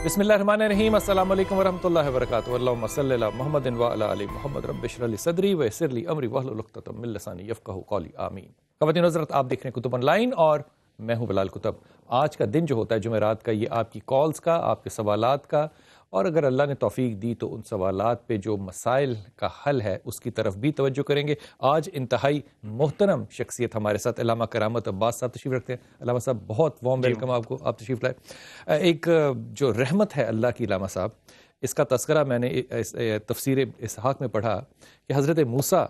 بسم اللہ الرحمن الرحیم، السلام علیکم ورحمۃ اللہ وبرکاتہ۔ اللہم صلی علی محمد وعلی آل محمد، رب اشرح لی صدری ویسر لی امری واحلل عقدۃ من لسانی یفقہوا قولی، آمین۔ خواتین و حضرات، آپ دیکھ رہے ہیں کتب آن لائن اور میں ہوں بلال کتب۔ آج کا دن جو ہوتا ہے جمعرات کا، یہ آپ کی کالز کا، آپ کے سوالات کا، اور اگر اللہ نے توفیق دی تو ان سوالات پہ جو مسائل کا حل ہے اس کی طرف بھی توجہ کریں گے۔ آج انتہائی محترم شخصیت ہمارے ساتھ علامہ کرامت عباس صاحب تشریف رکھتے ہیں۔ علامہ صاحب بہت وارم ویلکم آپ کو، آپ تشریف لائے۔ ایک جو رحمت ہے اللہ کی علامہ صاحب، اس کا تذکرہ میں نے تفسیر اسحاق میں پڑھا کہ حضرت موسیٰ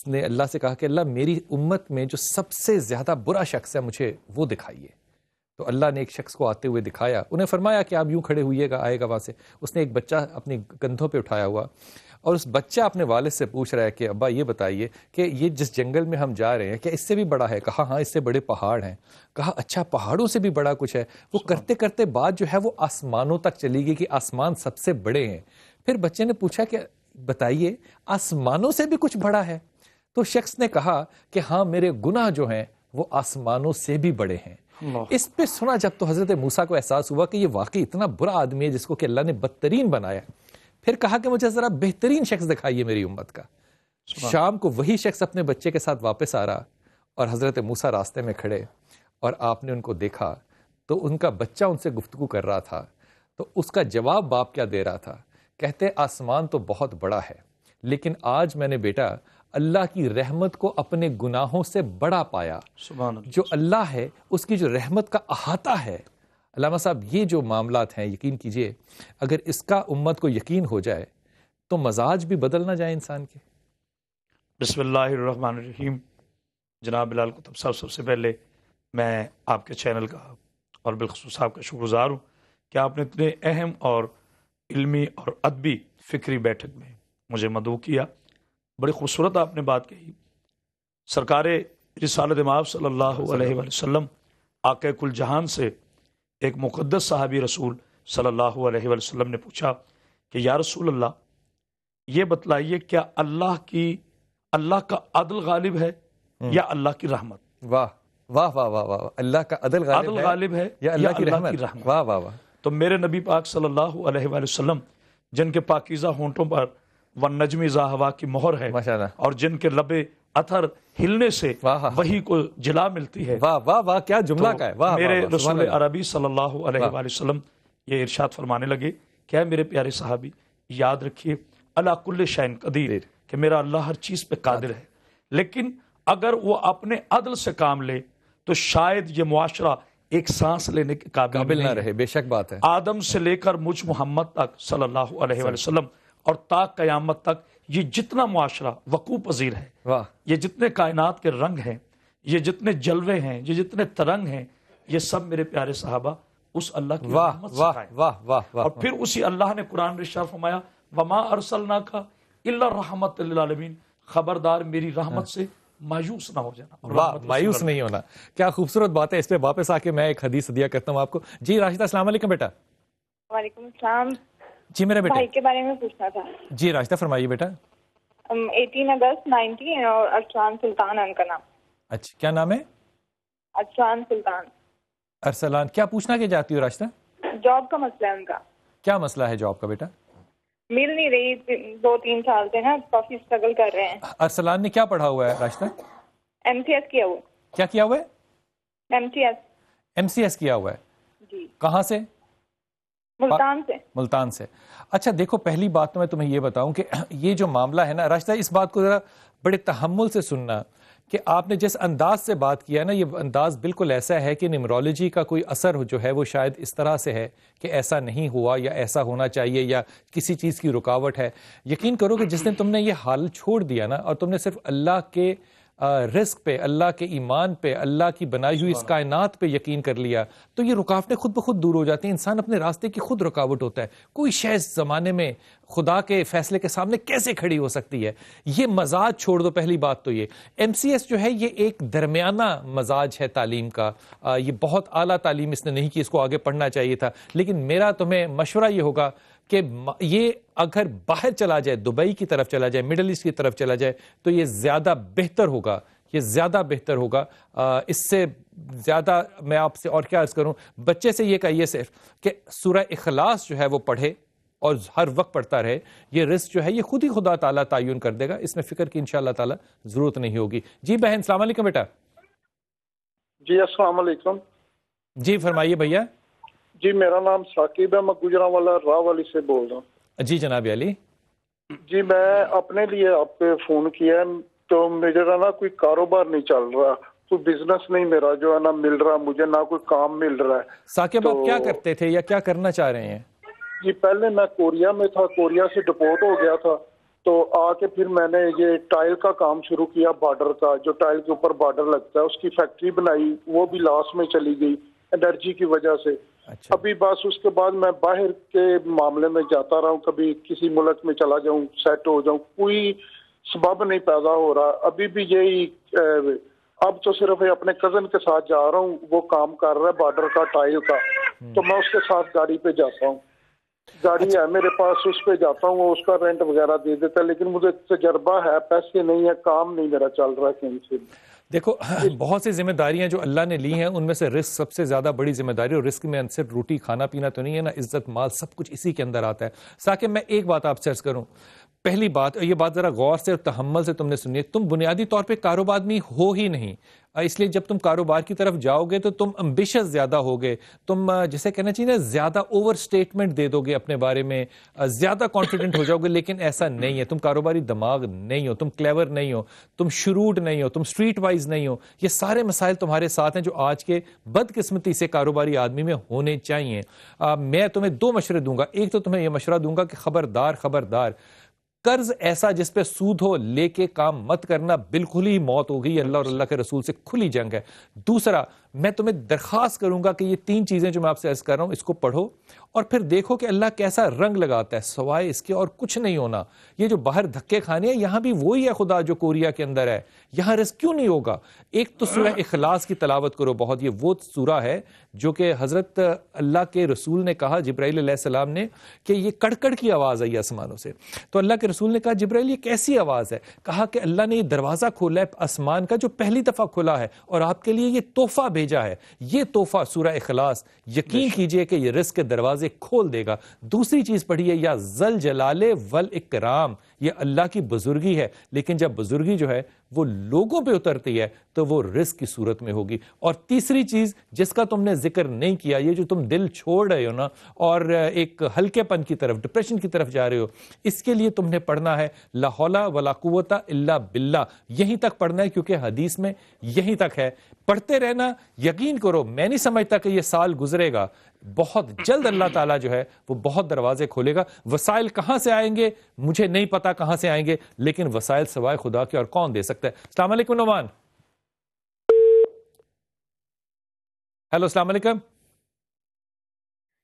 نے اللہ سے کہا کہ اللہ میری امت میں جو سب سے زیادہ برا شخص ہے مجھے وہ دکھائیے، تو اللہ نے ایک شخص کو آتے ہوئے دکھایا، انہیں فرمایا کہ آپ یوں کھڑے ہوئیے گا، آئے گا وہاں سے۔ اس نے ایک بچہ اپنی کندھوں پہ اٹھایا ہوا، اور اس بچہ اپنے والد سے پوچھ رہا ہے کہ ابا یہ بتائیے کہ یہ جس جنگل میں ہم جا رہے ہیں کیا اس سے بھی بڑا ہے؟ کہا ہاں اس سے بڑے پہاڑ ہیں۔ کہا اچھا پہاڑوں سے بھی بڑا کچھ ہے؟ وہ کرتے کرتے بات جو ہے وہ آسمانوں تک چلی گئی کہ آسمان سب سے بڑے ہیں۔ پھر بچے نے پوچھا کہ بتائیے آسمانوں سے بھی کچھ بڑا ہے؟ تو شخص نے کہا کہ ہاں میرے گناہ جو ہیں وہ آسمانوں سے بھی بڑے ہیں۔ اس پہ سنا جب تو حضرت موسیٰ کو احساس ہوا کہ یہ واقعی اتنا برا آدمی ہے جس کو کہ اللہ نے بدترین بنایا۔ پھر کہا کہ مجھے ذرا بہترین شخص دکھائیے میری امت کا۔ شام کو وہی شخص اپنے بچے کے ساتھ واپس آ رہا، اور حضرت موسیٰ راستے میں کھڑے، اور آپ نے ان کو دیکھا تو ان کا بچہ ان سے گفتگو کر رہا تھا، تو اس کا جواب باپ کیا دے رہا تھا؟ کہتے آسمان تو بہت بڑا ہے، لیکن آج میں نے بیٹا اللہ کی رحمت کو اپنے گناہوں سے بڑا پایا۔ جو اللہ ہے اس کی جو رحمت کا احاطہ ہے۔ علامہ صاحب یہ جو معاملات ہیں یقین کیجئے اگر اس کا امت کو یقین ہو جائے تو مزاج بھی بدل نہ جائے انسان کے۔ بسم اللہ الرحمن الرحیم۔ جناب بلال کتب صاحب، سب سے پہلے میں آپ کے چینل کا اور بالخصوص آپ کا شکر گزار ہوں کہ آپ نے اتنے اہم اور علمی اور ادبی فکری بیٹھک میں مجھے مدعو کیا۔ بڑی خوبصورت آپ نے بات کہی۔ سرکار رسالت مآب صلی اللہ علیہ وآلہ وسلم آقا کل جہان سے ایک مقدس صحابی رسول صلی اللہ علیہ وآلہ وسلم نے پوچھا کہ یا رسول اللہ یہ بتلائیے کیا اللہ کا عدل غالب ہے یا اللہ کی رحمت؟ واہ واہ واہ واہ واہ، اللہ کا عدل غالب ہے یا اللہ کی رحمت؟ واہ واہ واہ۔ تو میرے نبی پاک صلی اللہ علیہ وآلہ وسلم جن کے پاکیزہ ہونٹوں پر والنجم اذا ہوا کی مہر ہے، اور جن کے لب اثر ہلنے سے وحی کو جلا ملتی ہے۔ واہ واہ واہ، کیا جملہ کا ہے۔ میرے رسول عربی صلی اللہ علیہ وآلہ وسلم یہ ارشاد فرمانے لگے کہ اے میرے پیارے صحابی یاد رکھیے علی کل شیء قدیر، کہ میرا اللہ ہر چیز پہ قادر ہے، لیکن اگر وہ اپنے عدل سے کام لے تو شاید یہ معاشرہ ایک سانس لینے کے قابل نہ رہے۔ بے شک بات ہے۔ آدم سے لے کر مجھ محمد تک صلی اللہ علیہ وآلہ وسلم اور تا قیامت تک یہ جتنا معاشرہ وقوع پذیر ہے، یہ جتنے کائنات کے رنگ ہیں، یہ جتنے جلوے ہیں، یہ جتنے ترنگ ہیں، یہ سب میرے پیارے صحابہ اس اللہ کی رحمت سے قائم۔ اور پھر اسی اللہ نے قرآن میں ارشاد فرمایا وما ارسلناک الا رحمت للعالمین، خبردار میری رحمت سے مایوس نہ ہو جانا۔ واہ، مایوس نہیں ہونا، کیا خوبصورت بات ہے۔ اس پہ واپس آ کے میں ایک حدیث ہدیہ کرتا ہوں آپ کو۔ جی راشدہ، السلام علیکم بیٹا۔ وعلیکم السلام۔ جی میرے بیٹے بھائی کے بارے میں پوچھنا تھا۔ جی راشدہ فرمائیے بیٹا۔ 18 اگست 90 اور ارسلان سلطان ان کا نام۔ اچھا کیا نام ہے؟ ارسلان سلطان۔ ارسلان، کیا پوچھنا کہ جاتی ہو راشدہ؟ جاب کا مسئلہ ہے ان کا۔ کیا مسئلہ ہے جاب کا بیٹا؟ مل نہیں رہی، 2-3 سال سے نا کافی اسٹرگل کر رہے ہیں۔ ارسلان نے کیا پڑھا ہوا ہے راشدہ؟ MCS کیا ہوا۔ کیا کیا ہوا ہے؟ MCS کیا ہوا ہے۔ جی۔ کہاں سے؟ ملتان سے۔ ملتان سے۔ اچھا دیکھو، پہلی بات تو میں تمہیں یہ بتاؤں کہ یہ جو معاملہ ہے نا راشدہ، اس بات کو ذرا بڑے تحمل سے سننا کہ آپ نے جس انداز سے بات کیا نا، یہ انداز بالکل ایسا ہے کہ نیمرولوجی کا کوئی اثر جو ہے وہ شاید اس طرح سے ہے کہ ایسا نہیں ہوا یا ایسا ہونا چاہیے یا کسی چیز کی رکاوٹ ہے۔ یقین کرو کہ جس دن تم نے یہ حال چھوڑ دیا نا اور تم نے صرف اللہ کے رزق پہ، اللہ کے ایمان پہ، اللہ کی بنائی ہوئی اس کائنات پہ یقین کر لیا، تو یہ رکاوٹیں خود بخود دور ہو جاتی ہیں۔ انسان اپنے راستے کی خود رکاوٹ ہوتا ہے۔ کوئی شے اس زمانے میں خدا کے فیصلے کے سامنے کیسے کھڑی ہو سکتی ہے؟ یہ مزاج چھوڑ دو، پہلی بات تو یہ۔ MCS جو ہے یہ ایک درمیانہ مزاج ہے تعلیم کا، یہ بہت اعلیٰ تعلیم اس نے نہیں کی، اس کو آگے پڑھنا چاہیے تھا۔ لیکن میرا تمہیں مشورہ یہ ہوگا کہ یہ اگر باہر چلا جائے، دبئی کی طرف چلا جائے، مڈل ایسٹ کی طرف چلا جائے، تو یہ زیادہ بہتر ہوگا یہ زیادہ بہتر ہوگا. اس سے زیادہ میں آپ سے اور کیا عرض کروں, بچے سے یہ کہیے صرف کہ سورہ اخلاص جو ہے وہ پڑھے اور ہر وقت پڑھتا رہے. یہ رزق جو ہے یہ خود ہی خدا تعالیٰ تعین کر دے گا, اس میں فکر کی انشاءاللہ تعالیٰ ضرورت نہیں ہوگی. جی بہن السلام علیکم بیٹا. جی السلام علیکم. جی فرمائیے بھیا. جی میرا نام ثاقب ہے, میں گجرانوالہ راولی سے بول رہا ہوں. جی جناب علی. جی میں اپنے لیے آپ پہ فون کیا ہے, تو میرا نا کوئی کاروبار نہیں چل رہا, کوئی بزنس نہیں میرا جو ہے نا مل رہا مجھے, نہ کوئی کام مل رہا ہے. ثاقب آپ کیا کرتے تھے یا کیا کرنا چاہ رہے ہیں؟ جی پہلے میں کوریا میں تھا, کوریا سے ڈپورٹ ہو گیا تھا, تو آ کے پھر میں نے یہ ٹائل کا کام شروع کیا, بارڈر کا, جو ٹائل کے اوپر بارڈر لگتا ہے اس کی فیکٹری بنائی, وہ بھی لاس میں چلی گئی انرجی کی وجہ سے. ابھی بس اس کے بعد میں باہر کے معاملے میں جاتا رہا ہوں, کبھی کسی ملک میں چلا جاؤں, سیٹ ہو جاؤں, کوئی سبب نہیں پیدا ہو رہا. ابھی بھی یہی, اب تو صرف اپنے کزن کے ساتھ جا رہا ہوں, وہ کام کر رہا ہے بارڈر کا, ٹائل کا, تو میں اس کے ساتھ گاڑی پہ جاتا ہوں. گاڑی ہے میرے پاس, اس پہ جاتا ہوں, وہ اس کا رینٹ وغیرہ دے دیتا ہے, لیکن مجھے تجربہ ہے, پیسے نہیں ہے, کام نہیں میرا چل رہا کہیں سے. دیکھو بہت سی ذمہ داریاں جو اللہ نے لی ہیں ان میں سے رزق سب سے زیادہ بڑی ذمہ داری, اور رزق میں صرف روٹی کھانا پینا تو نہیں ہے نا, عزت مال سب کچھ اسی کے اندر آتا ہے. ساکہ میں ایک بات آپ سے عرض کروں, پہلی بات, اور یہ بات ذرا غور سے اور تحمل سے تم نے سنی ہے, تم بنیادی طور پہ کاروبار آدمی ہو ہی نہیں, اس لیے جب تم کاروبار کی طرف جاؤ گے تو تم امبیشس زیادہ ہوگے, تم جسے کہنا چاہیے نا زیادہ اوور سٹیٹمنٹ دے دو گے اپنے بارے میں, زیادہ کانفیڈنٹ ہو جاؤ گے, لیکن ایسا نہیں ہے. تم کاروباری دماغ نہیں ہو, تم کلیور نہیں ہو, تم شروڈ نہیں ہو, تم اسٹریٹ وائز نہیں ہو. یہ سارے مسائل تمہارے ساتھ ہیں جو آج کے بدقسمتی سے کاروباری آدمی میں ہونے چاہیے. میں تمہیں دو مشورے دوں گا. ایک تو تمہیں یہ مشورہ دوں گا کہ خبردار خبردار, قرض ایسا جس پہ سود ہو لے کے کام مت کرنا, بالکل ہی موت ہو گئی, اللہ اور اللہ کے رسول سے کھلی جنگ ہے. دوسرا, میں تمہیں درخواست کروں گا کہ یہ تین چیزیں جو میں آپ سے عرض کر رہا ہوں اس کو پڑھو اور پھر دیکھو کہ اللہ کیسا رنگ لگاتا ہے, سوائے اس کے اور کچھ نہیں ہونا. یہ جو باہر دھکے کھانے ہیں, یہاں بھی وہی ہے خدا جو کوریا کے اندر ہے, یہاں رزق کیوں نہیں ہوگا؟ ایک تو سورہ اخلاص کی تلاوت کرو بہت, یہ وہ سورہ ہے جو کہ حضرت اللہ کے رسول نے کہا جبرائیل علیہ السلام نے کہ یہ کڑکڑ کی آواز آئی آسمانوں سے. تو اللہ کے رسول نے کہا جبرائیل یہ کیسی آواز ہے؟ کہا کہ اللہ نے یہ دروازہ کھولا ہے آسمان کا جو پہلی دفعہ کھلا ہے, اور آپ کے لیے یہ تحفہ بھیجا ہے. یہ تحفہ سورہ اخلاص, یقین کیجئے کہ یہ رزق کے دروازے کھول دے گا. دوسری چیز پڑھیے, یا ذل جلال والاکرام, یہ اللہ کی بزرگی ہے, لیکن جب بزرگی جو ہے وہ لوگوں پہ اترتی ہے تو وہ رزق کی صورت میں ہوگی. اور تیسری چیز جس کا تم نے ذکر نہیں کیا, یہ جو تم دل چھوڑ رہے ہو نا اور ایک ہلکے پن کی طرف, ڈپریشن کی طرف جا رہے ہو, اس کے لیے تم نے پڑھنا ہے لا حول ولا قوت الا باللہ. یہیں تک پڑھنا ہے کیونکہ حدیث میں یہیں تک ہے. پڑھتے رہنا, یقین کرو میں نہیں سمجھتا کہ یہ سال گزرے گا, بہت جلد اللہ تعالیٰ جو ہے وہ بہت دروازے کھولے گا. وسائل کہاں سے آئیں گے مجھے نہیں پتا کہاں سے آئیں گے, لیکن وسائل سوائے خدا کے اور کون دے سکتا ہے. السلام علیکم نعمان. ہیلو السلام علیکم.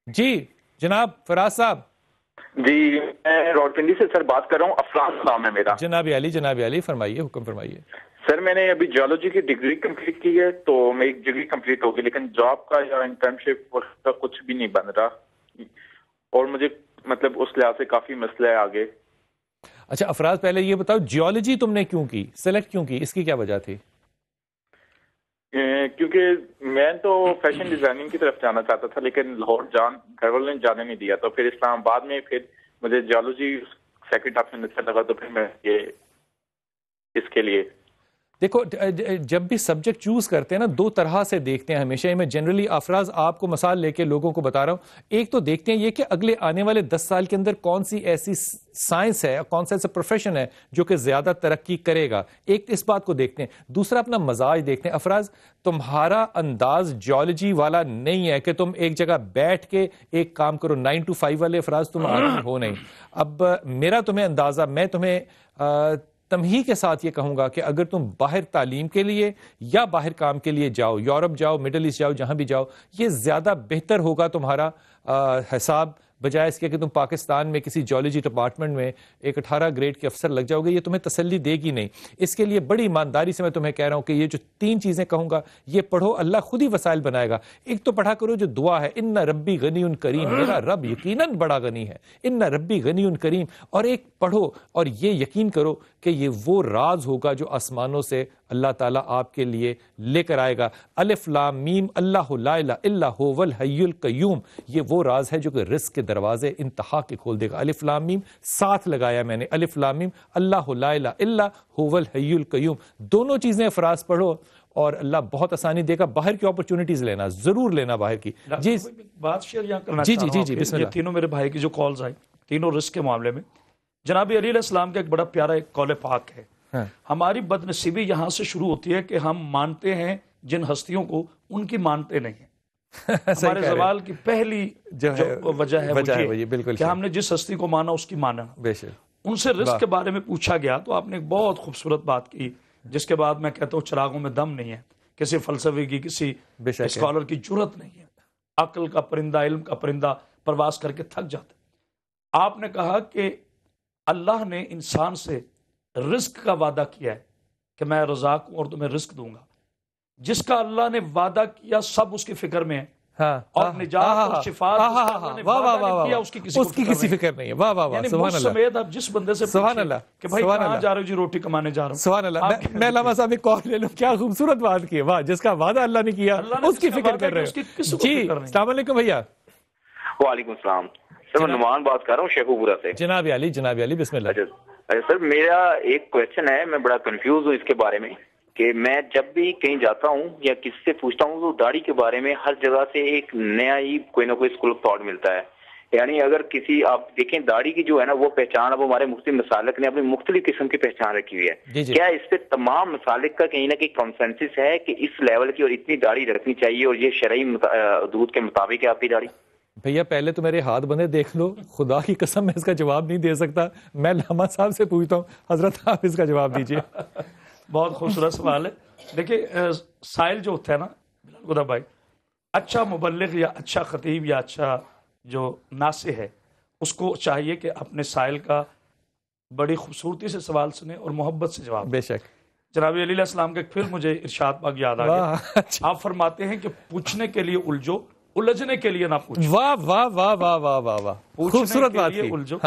جی جناب فراز صاحب. جی میں راولپنڈی سے سر بات کر رہا ہوں, افراد نام ہے میرا. جناب علی فرمائیے, حکم فرمائیے. سر میں نے ابھی جیولوجی کی ڈگری کمپلیٹ کی ہے, تو میری ڈگری کمپلیٹ ہوگی, لیکن جاب کا یا انٹرنشپ کا کچھ بھی نہیں بن رہا, اور مجھے مطلب اس لحاظ سے کافی مسئلہ ہے آگے. اچھا افراز, پہلے یہ بتاؤ جیولوجی تم نے کیوں کی, سلیکٹ کیوں کی, اس کی کیا وجہ تھی؟ کیونکہ میں تو فیشن ڈیزائننگ کی طرف جانا چاہتا تھا, لیکن لاہور گھر والوں نے جانے نہیں دیا, تو پھر اسلام آباد میں پھر مجھے جیولوجی سیکنڈ آپشن اچھا لگا, تو پھر میں یہ اس کے لیے. دیکھو جب بھی سبجیکٹ چوز کرتے ہیں نا دو طرح سے دیکھتے ہیں ہمیشہ. میں جنرلی افراز آپ کو مثال لے کے لوگوں کو بتا رہا ہوں. ایک تو دیکھتے ہیں یہ کہ اگلے آنے والے 10 سال کے اندر کون سی ایسی سائنس ہے, کون سا ایسا پروفیشن ہے جو کہ زیادہ ترقی کرے گا, ایک اس بات کو دیکھتے ہیں. دوسرا اپنا مزاج دیکھتے ہیں. افراز تمہارا انداز جیولوجی والا نہیں ہے کہ تم ایک جگہ بیٹھ کے ایک کام کرو, 9 to 5 والے افراز تم آدمی ہو نہیں. اب میرا تمہیں اندازہ, میں تمہیں تمہی کے ساتھ یہ کہوں گا کہ اگر تم باہر تعلیم کے لیے یا باہر کام کے لیے جاؤ, یورپ جاؤ, مڈل ایسٹ جاؤ, جہاں بھی جاؤ, یہ زیادہ بہتر ہوگا تمہارا حساب, بجائے اس کے کہ تم پاکستان میں کسی جیولوجی ڈپارٹمنٹ میں ایک 18 گریڈ کے افسر لگ جاؤ گے. یہ تمہیں تسلی دے گی نہیں. اس کے لیے بڑی ایمانداری سے میں تمہیں کہہ رہا ہوں کہ یہ جو 3 چیزیں کہوں گا یہ پڑھو, اللہ خود ہی وسائل بنائے گا. ایک تو پڑھا کرو جو دعا ہے, ان ربی غنی کریم, میرا رب یقیناً بڑا غنی ہے, ان ربی غنی کریم. اور ایک پڑھو اور یہ یقین کرو کہ یہ وہ راز ہوگا جو آسمانوں سے اللہ تعالیٰ آپ کے لیے لے کر آئے گا. الف لام میم اللہ لا الہ الا هو الحی القیوم, یہ وہ راز ہے جو کہ رزق کے دروازے انتہا کے کھول دے گا. الف لام میم ساتھ لگایا میں نے, الف لام میم اللہ لا الہ الا هو الحی القیوم, دونوں چیزیں افراز پڑھو اور اللہ بہت آسانی دے گا. باہر کی اپرچونٹیز لینا, ضرور لینا باہر کی. جی بات شیئر یہاں کرنا چاہ رہا ہوں. بسم اللہ. یہ تینوں میرے بھائی کی جو کالز آئی تینوں رزق کے معاملے میں, جناب علی علیہ السلام کا ایک بڑا پیارا ایک قول پاک ہے. ہماری بد نصیبی یہاں سے شروع ہوتی ہے کہ ہم مانتے ہیں جن ہستیوں کو, ان کی مانتے نہیں ہیں. ہمارے زوال کی پہلی جو وجہ ہے وہ یہ کہ ہم نے جس ہستی کو مانا اس کی مانا. ان سے رزق کے بارے میں پوچھا گیا تو آپ نے ایک بہت خوبصورت بات کی, جس کے بعد میں کہتا ہوں چراغوں میں دم نہیں ہے, کسی فلسفے کی کسی اسکالر کی جرت نہیں ہے. عقل کا پرندہ, علم کا پرندہ پرواز کر کے تھک جاتا ہے. آپ نے کہا کہ اللہ نے انسان سے رزق کا وعدہ کیا ہے کہ میں رزاق ہوں اور تمہیں رزق دوں گا. جس کا اللہ نے وعدہ کیا سب اس کی فکر میں ہے, اور نجات اور شفاعت اس کی کسی فکر نہیں ہے. واہ واہ واہ, سبحان اللہ. سمیت اب جس بندے سے سبحان اللہ کہ بھائی کہاں جا رہے ہو جی, روٹی کمانے جا رہا ہوں. سبحان اللہ. میں علامہ صاحب ایک کال لے لوں, کیا خوبصورت بات کی ہے. واہ, جس کا وعدہ اللہ نے کیا اس کی فکر کر رہے ہو. جی السلام علیکم بھیا. وعلیکم السلام سر, میں نعمان بات کر رہا ہوں شیخو پورا سے. جناب علی, جناب علی بسم اللہ. اچھا سر, میرا ایک کویشچن ہے, میں بڑا کنفیوز ہوں اس کے بارے میں کہ میں جب بھی کہیں جاتا ہوں یا کسی سے پوچھتا ہوں تو داڑھی کے بارے میں ہر جگہ سے ایک نیا ہی کوئی نہ کوئی اسکول آف تھاٹ ملتا ہے. یعنی اگر کسی آپ دیکھیں داڑھی کی جو ہے نا وہ پہچان, اب ہمارے مفتی مسالک نے اپنی مختلف قسم کی پہچان رکھی ہوئی ہے. کیا اس پہ تمام مسالک کا کہیں نہ کہیں کنسنسس ہے کہ اس لیول کی اور اتنی داڑھی رکھنی چاہیے اور یہ شرعی حدود کے مطابق ہے آپ کی داڑھی؟ بھیا پہلے تو میرے ہاتھ بندے دیکھ لو, خدا کی قسم میں اس کا جواب نہیں دے سکتا. میں علامہ صاحب سے پوچھتا ہوں, حضرت آپ اس کا جواب دیجئے. بہت خوبصورت سوال ہے. دیکھیں سائل جو ہوتا ہے نا خدا بھائی, اچھا مبلغ یا اچھا خطیب یا اچھا جو ناصح ہے, اس کو چاہیے کہ اپنے سائل کا بڑی خوبصورتی سے سوال سنے اور محبت سے جواب. بے شک. جناب علی علیہ السلام کا پھر مجھے ارشاد پاک یاد آ گیا. آپ فرماتے ہیں کہ پوچھنے کے لیے الجھو, الجھنے کے لیے نہ پوچھو. واہ واہ واہ واہ واہ واہ واہ, خوبصورت بات کی. الجھو,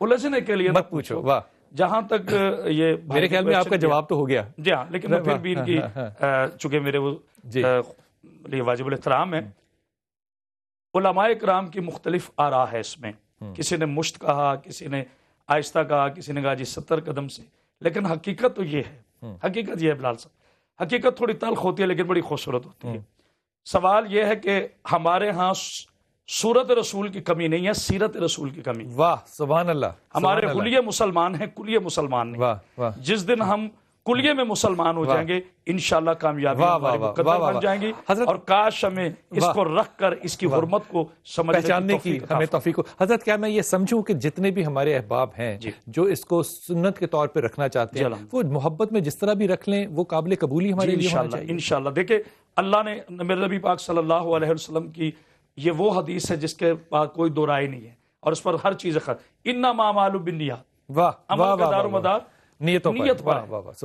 الجھنے کے لیے نہ پوچھو. واہ, جہاں تک یہ میرے خیال میں آپ کا جواب تو ہو گیا. جی ہاں, لیکن میں پھر بھی ان کی چونکہ میرے وہ واجب الاحترام ہے. علماء کرام کی مختلف آراء ہے اس میں. کسی نے مشت کہا, کسی نے آہستہ کہا, کسی نے کہا جی 70 قدم سے. لیکن حقیقت تو یہ ہے, حقیقت یہ ہے بلال صاحب, حقیقت تھوڑی تلخ ہوتی ہے لیکن بڑی خوبصورت ہوتی ہے. سوال یہ ہے کہ ہمارے ہاں سورت رسول کی کمی نہیں ہے, سیرت رسول کی کمی. واہ سبحان اللہ. ہمارے حلیے مسلمان ہیں, کلیے مسلمان نہیں. واہ واہ. جس دن ہم کلیے میں مسلمان ہو جائیں گے انشاءاللہ کامیابی ہماری مقدر بن جائیں گی. اور کاش ہمیں اس کو رکھ کر اس کی حرمت کو پہچاننے کی ہمیں توفیق ہو. حضرت کیا میں یہ سمجھوں کہ جتنے بھی ہمارے احباب ہیں جو اس کو سنت کے طور پہ رکھنا چاہتے ہیں وہ محبت میں جس طرح بھی رکھ لیں, وہ قابل قبولی ہمارے لیے ہونا چاہیے انشاءاللہ. دیکھیں اللہ نے میرے نبی پاک صلی اللہ علیہ وسلم کی یہ وہ حدیث ہے جس کے پاس کوئی دو رائے نہیں ہے اور اس پر ہر چیز ہے. انما الاعمال بالنیات. واہ عمل کا دار و مدار نیت پر.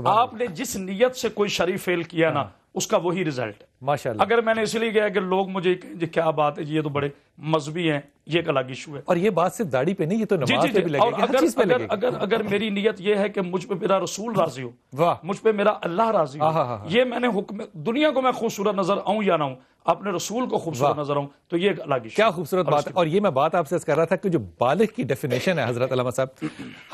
آپ نے جس نیت سے کوئی شریف فعل کیا نا اس کا وہی رزلٹ ہے ماشاءاللہ. اگر میں نے اس لیے کہا کہ لوگ مجھے کہیں جی کیا بات ہے, یہ تو بڑے مذہبی ہیں, یہ ایک الگ ایشو ہے. اور یہ بات صرف داڑھی پہ نہیں, یہ تو نماز پہ بھی لگے گی, ہر چیز پہ لگے گی. اگر میری نیت یہ ہے کہ مجھ پہ میرا رسول راضی ہو, مجھ پہ میرا اللہ راضی ہو, یہ میں نے حکم دنیا کو میں خوبصورت نظر آؤں یا نہ ہوں, اپنے رسول کو خوبصورت نظر آؤں, تو یہ ایک الگ ایشو. کیا خوبصورت بات ہے. اور یہ میں بات آپ سے کر رہا تھا کہ جو بالغ کی ڈیفینیشن ہے حضرت علامہ صاحب,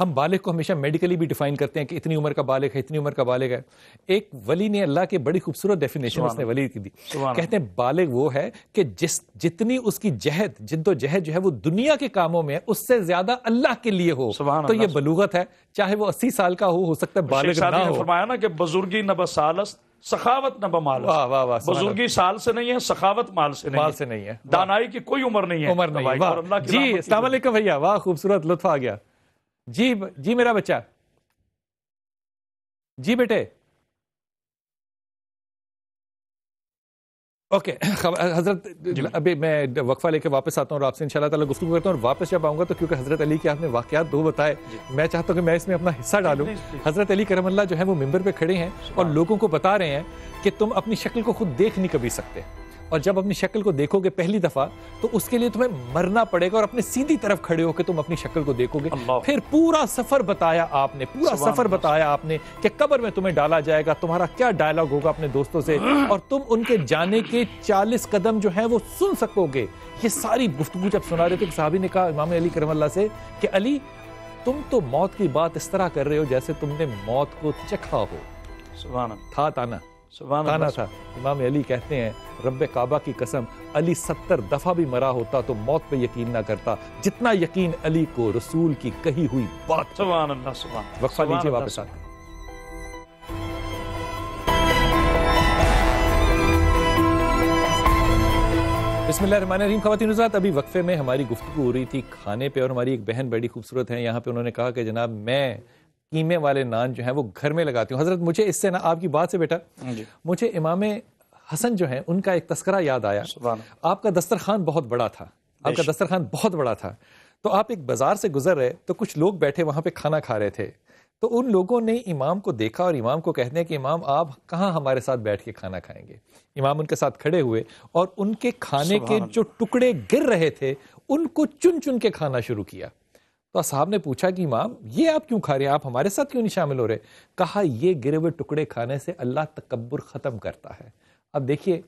ہم بالغ کو ہمیشہ میڈیکلی بھی ڈیفائن کرتے ہیں کہ اتنی عمر کا بالغ ہے, اتنی عمر کا بالغ ہے. ایک ولی نے اللہ کے بڑی خوبصورت ڈیفینیشن اس نے ولی کی دی. کہتے ہیں بالغ وہ ہے کہ جتنی اس کی جد و جہد جو ہے وہ دنیا کے کاموں میں اس سے زیادہ اللہ کے لیے ہو, تو یہ بلوغت ہے. چاہے وہ 80 سال کا ہو سکتا ہے بالغ نہ ہو. فرمایا نا کہ بزرگی نہ بسالست, سخاوت نہ بمالست. بزرگی سال سے نہیں ہے, سخاوت مال سے نہیں ہے, دانائی کی کوئی عمر نہیں ہے. عمر نہیں. جی السلام علیکم بھیا, واہ خوبصورت, لطف آ گیا. جی میرا بچہ, جی بیٹے. اوکے حضرت, ابھی میں وقفہ لے کے واپس آتا ہوں اور آپ سے انشاءاللہ تعالی گفتگو کرتا ہوں. اور واپس جب آؤں گا تو کیونکہ حضرت علی کے آپ نے واقعات 2 بتائے, میں چاہتا ہوں کہ میں اس میں اپنا حصہ ڈالوں. حضرت علی کرم اللہ جو ہے وہ ممبر پہ کھڑے ہیں اور لوگوں کو بتا رہے ہیں کہ تم اپنی شکل کو خود دیکھ نہیں کبھی سکتے, اور جب اپنی شکل کو دیکھو گے پہلی دفعہ تو اس کے لیے تمہیں مرنا پڑے گا اور اپنے سیدھی طرف کھڑے ہو کے تم اپنی شکل کو دیکھو گے. پھر پورا سفر بتایا آپ نے کہ قبر میں تمہیں ڈالا جائے گا, تمہارا کیا ڈائلاگ ہوگا اپنے دوستوں سے, اور تم ان کے جانے کے 40 قدم جو ہیں وہ سن سکو گے. یہ ساری گفتگو جب سنا رہے تھے, ایک صحابی نے کہا امام علی کرم اللہ سے کہ علی تم تو موت کی بات اس طرح کر رہے ہو جیسے تم نے موت کو چکھا ہو. سبحان اللہ. تھا تانا تانا تھا. امام علی کہتے ہیں رب کعبہ کی قسم علی 70 دفعہ بھی مرا ہوتا تو موت پہ یقین نہ کرتا جتنا یقین علی کو رسول کی کہی ہوئی بات. سبحان اللہ. سبحان اللہ. وقفہ لیجیے, واپس آتے ہیں. بسم اللہ الرحمن الرحیم. خواتین حضرات, ابھی وقفے میں ہماری گفتگو ہو رہی تھی کھانے پہ, اور ہماری ایک بہن بڑی خوبصورت ہے یہاں پہ, انہوں نے کہا کہ جناب میں قیمے والے نان جو ہیں وہ گھر میں لگاتی ہوں. حضرت مجھے اس سے نا آپ کی بات سے بیٹا مجھے امام حسن جو ہیں ان کا ایک تذکرہ یاد آیا. آپ کا دسترخوان بہت بڑا تھا, آپ کا دسترخوان بہت بڑا تھا, تو آپ ایک بازار سے گزر رہے تو کچھ لوگ بیٹھے وہاں پہ کھانا کھا رہے تھے, تو ان لوگوں نے امام کو دیکھا اور امام کو کہتے ہیں کہ امام آپ کہاں ہمارے ساتھ بیٹھ کے کھانا کھائیں گے. امام ان کے ساتھ کھڑے ہوئے اور ان کے کھانے کے جو ٹکڑے گر رہے تھے ان کو چن چن کے کھانا شروع کیا. تو صاحب نے پوچھا کہ امام یہ آپ کیوں کھا رہے ہیں, آپ ہمارے ساتھ کیوں نہیں شامل ہو رہے؟ کہا یہ گرے ہوئے ٹکڑے کھانے سے اللہ تکبر ختم کرتا ہے. اب دیکھیے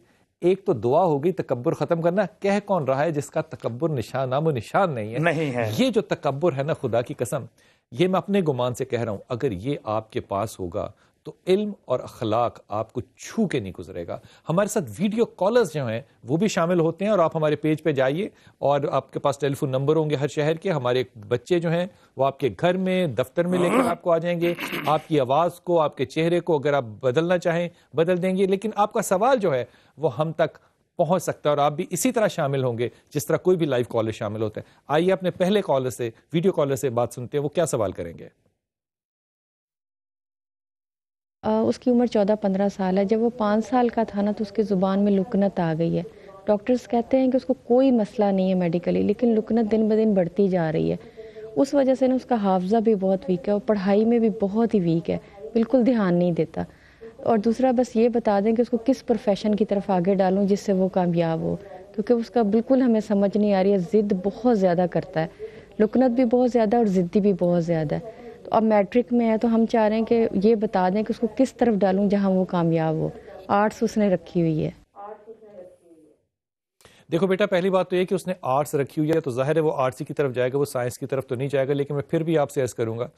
ایک تو دعا ہوگی تکبر ختم کرنا, کہہ کون رہا ہے جس کا تکبر نام و نشان نہیں ہے. یہ جو تکبر ہے نا, خدا کی قسم یہ میں اپنے گمان سے کہہ رہا ہوں, اگر یہ آپ کے پاس ہوگا تو علم اور اخلاق آپ کو چھو کے نہیں گزرے گا. ہمارے ساتھ ویڈیو کالرز جو ہیں وہ بھی شامل ہوتے ہیں, اور آپ ہمارے پیج پہ جائیے اور آپ کے پاس ٹیلی فون نمبر ہوں گے ہر شہر کے. ہمارے بچے جو ہیں وہ آپ کے گھر میں دفتر میں لے کر آپ کو آ جائیں گے, آپ کی آواز کو آپ کے چہرے کو اگر آپ بدلنا چاہیں بدل دیں گے, لیکن آپ کا سوال جو ہے وہ ہم تک پہنچ سکتا ہے اور آپ بھی اسی طرح شامل ہوں گے جس طرح کوئی بھی لائیو کالر شامل ہوتا ہے. آئیے اپنے پہلے کالر سے, ویڈیو کالر سے بات سنتے ہیں, وہ کیا سوال کریں گے. اس کی عمر 14-15 سال ہے. جب وہ 5 سال کا تھا نا تو اس کی زبان میں لکنت آ گئی ہے. ڈاکٹرز کہتے ہیں کہ اس کو کوئی مسئلہ نہیں ہے میڈیکلی, لیکن لکنت دن بدن بڑھتی جا رہی ہے. اس وجہ سے نا اس کا حافظہ بھی بہت ویک ہے اور پڑھائی میں بھی بہت ہی ویک ہے, بالکل دھیان نہیں دیتا. اور دوسرا بس یہ بتا دیں کہ اس کو کس پروفیشن کی طرف آگے ڈالوں جس سے وہ کامیاب ہو, کیونکہ اس کا بالکل ہمیں سمجھ نہیں آ رہی ہے. ضد بہت زیادہ کرتا ہے, لکنت بھی بہت زیادہ اور ضدی بھی بہت زیادہ ہے. تو اب میٹرک میں ہے تو ہم چاہ رہے ہیں کہ یہ بتا دیں کہ اس کو کس طرف ڈالوں جہاں وہ کامیاب ہو. آرٹس اس نے رکھی ہوئی ہے. دیکھو بیٹا, پہلی بات تو یہ کہ اس نے آرٹس رکھی ہوئی ہے تو ظاہر ہے وہ آرٹس کی طرف جائے گا, وہ سائنس کی طرف تو نہیں جائے گا. لیکن میں پھر بھی آپ سے عرض کروں گا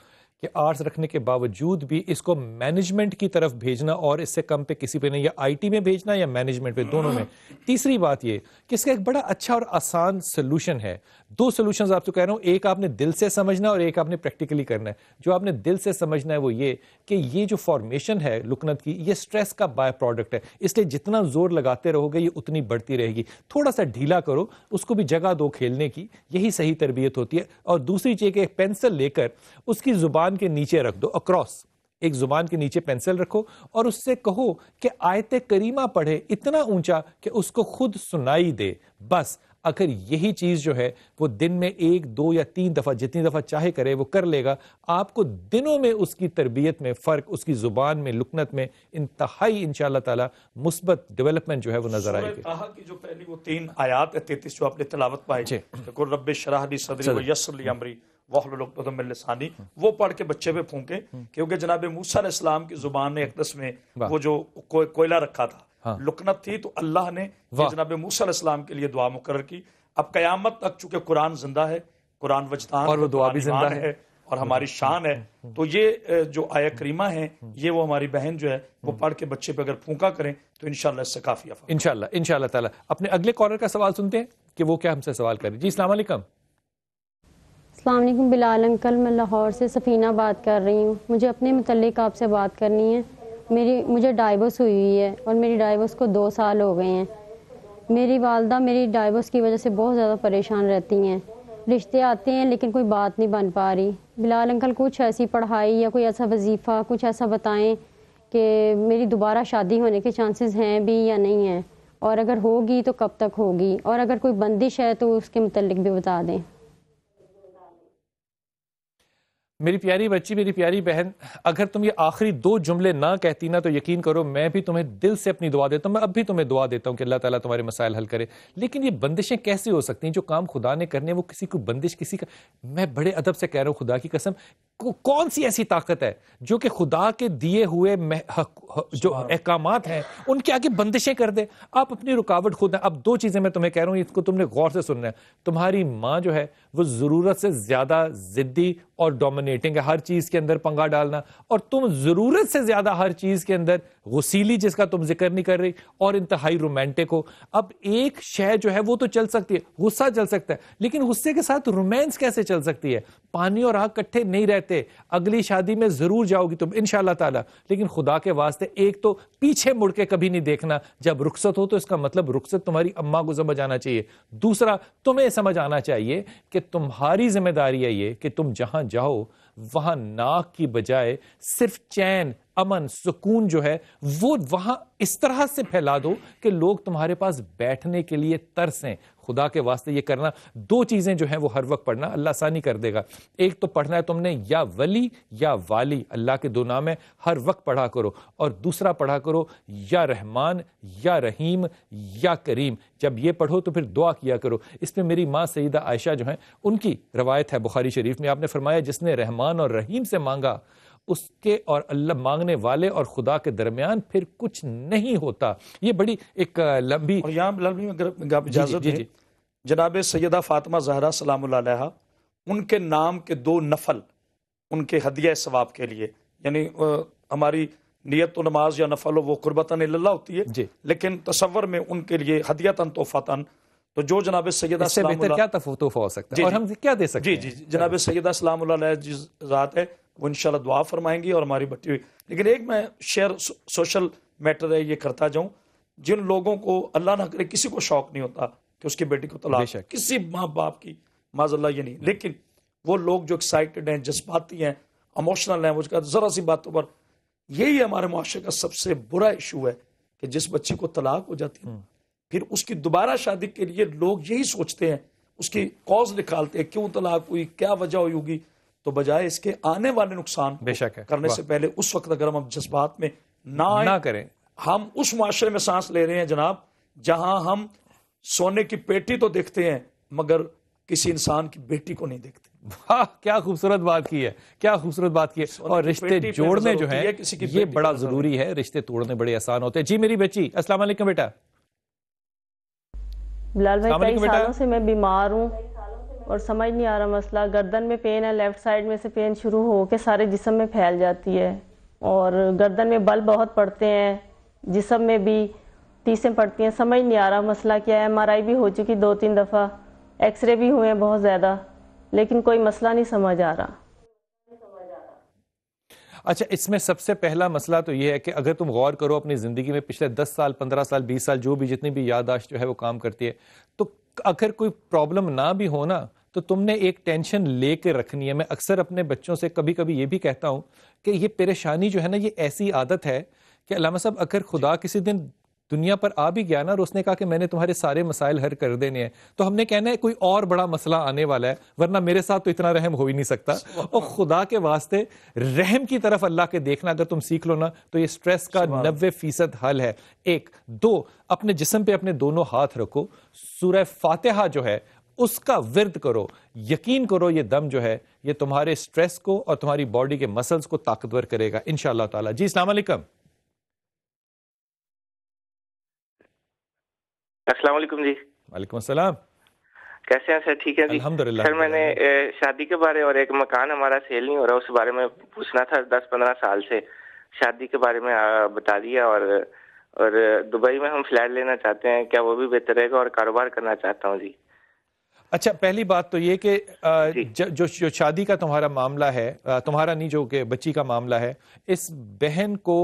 کہ آرٹس رکھنے کے باوجود بھی اس کو مینجمنٹ کی طرف بھیجنا اور اس سے کم پہ کسی پہ نہیں, یا آئی ٹی میں بھیجنا یا مینجمنٹ پہ, دونوں میں. تیسری بات یہ کہ اس کا ایک بڑا اچھا اور آسان سلوشن ہے. 2 سلوشنز آپ کو کہہ رہا ہوں, ایک آپ نے دل سے سمجھنا اور ایک آپ نے پریکٹیکلی کرنا ہے. جو آپ نے دل سے سمجھنا ہے وہ یہ کہ یہ جو فارمیشن ہے لکنت کی, یہ سٹریس کا بائی پروڈکٹ ہے, اس لیے جتنا زور لگاتے رہو گے یہ اتنی بڑھتی رہے گی. تھوڑا سا ڈھیلا کرو, اس کو بھی جگہ دو کھیلنے کی, یہی صحیح تربیت ہوتی ہے. اور دوسری چیز کہ ایک پینسل لے کر اس کی زبان کے نیچے رکھ دو, اکراس ایک زبان کے نیچے پینسل رکھو اور اس سے کہو کہ آیت کریمہ پڑھے اتنا اونچا کہ اس کو خود سنائی دے. بس اگر یہی چیز جو ہے وہ دن میں 1, 2 یا 3 دفعہ جتنی دفعہ چاہے کرے وہ کر لے گا, آپ کو دنوں میں اس کی تربیت میں فرق, اس کی زبان میں, لکنت میں انتہائی انشاءاللہ تعالی مثبت ڈیولپمنٹ جو ہے وہ نظر آئے گی. سورہ طٰہٰ کی جو پہلی وہ 3 آیات 33 جو آپ نے تلاوت پائی, کہ رب اشرح لی صدری ویسر لی امری واحلل عقدۃ من لسانی, وہ پڑھ کے بچے پہ پھونکے, کیونکہ جناب موسیٰ علیہ السلام کی زبان اقدس میں وہ جو کوئلہ رکھا تھا لکنت تھی, تو اللہ نے جناب موسیٰ علیہ السلام کے لیے دعا مقرر کی. اب قیامت تک چونکہ قرآن زندہ ہے, قرآن وجدان اور وہ دعا بھی زندہ ہے اور ہماری شان ہے, تو یہ جو آیت کریمہ ہے یہ وہ ہماری بہن جو ہے وہ پڑھ کے بچے پہ اگر پھونکا کریں تو انشاءاللہ اس سے کافی افضل. انشاءاللہ تعالی. اپنے اگلے کالر کا سوال سنتے ہیں کہ وہ کیا ہم سے سوال کریں. جی السلام علیکم. السلام علیکم بلال انکل, میں لاہور سے سفینہ بات کر رہی ہوں. مجھے اپنے متعلق آپ سے بات کرنی ہے. مجھے ڈائیورس ہوئی ہوئی ہے اور میری ڈائیورس کو 2 سال ہو گئے ہیں. میری والدہ میری ڈائیورس کی وجہ سے بہت زیادہ پریشان رہتی ہیں. رشتے آتے ہیں لیکن کوئی بات نہیں بن پا رہی. بلال انکل کچھ ایسی پڑھائی یا کوئی ایسا وظیفہ کچھ ایسا بتائیں کہ میری دوبارہ شادی ہونے کے چانسز ہیں بھی یا نہیں ہیں, اور اگر ہوگی تو کب تک ہوگی, اور اگر کوئی بندش ہے تو اس کے متعلق بھی بتا دیں. میری پیاری بچی، میری پیاری بہن، اگر تم یہ آخری 2 جملے نہ کہتی نا تو یقین کرو میں بھی تمہیں دل سے اپنی دعا دیتا ہوں. میں اب بھی تمہیں دعا دیتا ہوں کہ اللہ تعالیٰ تمہارے مسائل حل کرے. لیکن یہ بندشیں کیسے ہو سکتی ہیں؟ جو کام خدا نے کرنے وہ کسی کو بندش کسی کا، میں بڑے ادب سے کہہ رہا ہوں خدا کی قسم، کون سی ایسی طاقت ہے جو کہ خدا کے دیے ہوئے جو احکامات ہیں ان کے آگے بندشیں کر دے؟ آپ اپنی رکاوٹ خود ہیں. اب 2 چیزیں میں تمہیں کہہ رہا ہوں، اس کو تم نے غور سے سننا ہے. تمہاری ماں جو ہے وہ ضرورت سے زیادہ ضدی اور ڈومینیٹنگ ہے، ہر چیز کے اندر پنگا ڈالنا، اور تم ضرورت سے زیادہ ہر چیز کے اندر غسیلی، جس کا تم ذکر نہیں کر رہی، اور انتہائی رومانٹک ہو. اب ایک شے جو ہے وہ تو چل سکتی ہے، غصہ چل سکتا ہے، لیکن غصے کے ساتھ رومانس کیسے چل سکتی ہے؟ پانی اور آگ کٹھے نہیں رہتے. اگلی شادی میں ضرور جاؤ گی تم انشاءاللہ تعالی، لیکن خدا کے واسطے ایک تو پیچھے مڑ کے کبھی نہیں دیکھنا. جب رخصت ہو تو اس کا مطلب رخصت تمہاری اماں کو سمجھ آنا چاہیے. دوسرا، تمہیں سمجھ آنا چاہیے کہ تمہاری ذمہ داری ہے یہ کہ تم جہاں جاؤ وہاں ناک کی بجائے صرف چین، امن، سکون جو ہے وہ وہاں اس طرح سے پھیلا دو کہ لوگ تمہارے پاس بیٹھنے کے لیے ترسیں. خدا کے واسطے یہ کرنا. 2 چیزیں جو ہیں وہ ہر وقت پڑھنا، اللہ آسانی کر دے گا. ایک تو پڑھنا ہے تم نے یا ولی یا والی، اللہ کے 2 نام ہیں، ہر وقت پڑھا کرو. اور دوسرا پڑھا کرو یا رحمان یا رحیم یا کریم. جب یہ پڑھو تو پھر دعا کیا کرو. اس میں میری ماں سیدہ عائشہ جو ہیں ان کی روایت ہے بخاری شریف میں، آپ نے فرمایا جس نے رحمان اور رحیم سے مانگا اس کے اور اللہ مانگنے والے اور خدا کے درمیان پھر کچھ نہیں ہوتا. یہ بڑی ایک لمبی، اور یہاں اگر اجازت ہے، جناب سیدہ فاطمہ زہرا سلام اللہ علیہا، ان کے نام کے 2 نفل ان کے ہدیہ ثواب کے لیے، یعنی ہماری نیت و نماز یا نفل وہ قربتاً اللہ ہوتی ہے، لیکن تصور میں ان کے لیے ہدیتاً تحفتاً، تو جو جناب سیدہ اس سے بہتر کیا تحفہ ہو سکتا ہے اور ہم کیا دے سکتے ہیں؟ جی جناب سیدہ سلام اللہ علیہ جس ذات ہے وہ انشاءاللہ دعا فرمائیں گی اور ہماری بٹی ہوئی. لیکن ایک میں شیئر سوشل میٹر ہے یہ کرتا جاؤں، جن لوگوں کو اللہ نہ کرے کسی کو شوق نہیں ہوتا کہ اس کی بیٹی کو طلاق، کسی ماں باپ کی معاذ اللہ یہ نہیں، لیکن وہ لوگ جو ایکسائٹڈ ہیں، جذباتی ہیں، اموشنل ہیں، وہ ذرا سی باتوں پر، یہی ہمارے معاشرے کا سب سے برا ایشو ہے کہ جس بچی کو طلاق ہو جاتی ہے پھر اس کی دوبارہ شادی کے لیے لوگ یہی سوچتے ہیں، اس کی کاز نکالتے ہیں کیوں طلاق ہوئی، کیا وجہ ہوئی ہوگی، تو بجائے اس کے آنے والے نقصان کرنے سے پہلے اس وقت اگر ہم جذبات میں نہ کریں، ہم اس معاشرے میں سانس لے رہے ہیں جناب جہاں ہم سونے کی پیٹی تو دیکھتے ہیں مگر کسی انسان کی بیٹی کو نہیں دیکھتے. کیا خوبصورت بات کی ہے، کیا خوبصورت بات کی ہے. اور رشتے جوڑنے جو ہیں یہ بڑا ضروری ہے، رشتے توڑنے بڑے آسان ہوتے ہیں. جی میری بچی، السلام علیکم بیٹا. بلال بھائی، کئی سالوں سے میں بیمار ہوں اور سمجھ نہیں آ رہا مسئلہ. گردن میں پین ہے، لیفٹ سائڈ میں سے پین شروع ہو کے سارے جسم میں پھیل جاتی ہے، اور گردن میں بل بہت پڑتے ہیں، جسم میں بھی ٹیسیں پڑتی ہیں. سمجھ نہیں آ رہا مسئلہ کیا ہے. MRI بھی ہو چکی 2-3 دفعہ، ایکس رے بھی ہوئے ہیں بہت زیادہ، لیکن کوئی مسئلہ نہیں سمجھ آ رہا. اچھا، اس میں سب سے پہلا مسئلہ تو یہ ہے کہ اگر تم غور کرو اپنی زندگی میں پچھلے 10 سال 15 سال 20 سال جو بھی جتنی بھی یادداشت جو ہے وہ کام کرتی ہے، تو اگر کوئی پرابلم نہ بھی ہونا تو تم نے ایک ٹینشن لے کے رکھنی ہے. میں اکثر اپنے بچوں سے کبھی کبھی یہ بھی کہتا ہوں کہ یہ پریشانی جو ہے نا یہ ایسی عادت ہے کہ علامہ صاحب اگر خدا کسی دن دنیا پر آ بھی گیا نا اور اس نے کہا کہ میں نے تمہارے سارے مسائل حل کر دینے ہیں، تو ہم نے کہنا ہے کوئی اور بڑا مسئلہ آنے والا ہے، ورنہ میرے ساتھ تو اتنا رحم ہو ہی نہیں سکتا. اور خدا کے واسطے رحم کی طرف اللہ کے دیکھنا اگر تم سیکھ لو نا تو یہ سٹریس کا 90% حل ہے. 1 2 اپنے جسم پہ اپنے دونوں ہاتھ رکھو، سورہ فاتحہ جو ہے اس کا ورد کرو. یقین کرو یہ دم جو ہے یہ تمہارے سٹریس کو اور تمہاری باڈی کے مسلز کو طاقتور کرے گا انشاءاللہ تعالی. جی السلام علیکم. السلام علیکم. جی وعلیکم السلام. کیسے ہیں سر؟ ٹھیک ہے جی الحمدللہ. سر میں نے شادی کے بارے اور ایک مکان ہمارا سیل نہیں ہو رہا اس بارے میں پوچھنا تھا. 10-15 سال سے شادی کے بارے میں بتا دیا، اور دبئی میں ہم فلیٹ لینا چاہتے ہیں، کیا وہ بھی بہتر رہے گا؟ اور کاروبار کرنا چاہتا ہوں. جی اچھا، پہلی بات تو یہ کہ جو شادی کا تمہارا معاملہ ہے، تمہارا نہیں جو کہ بچی کا معاملہ ہے، اس بہن کو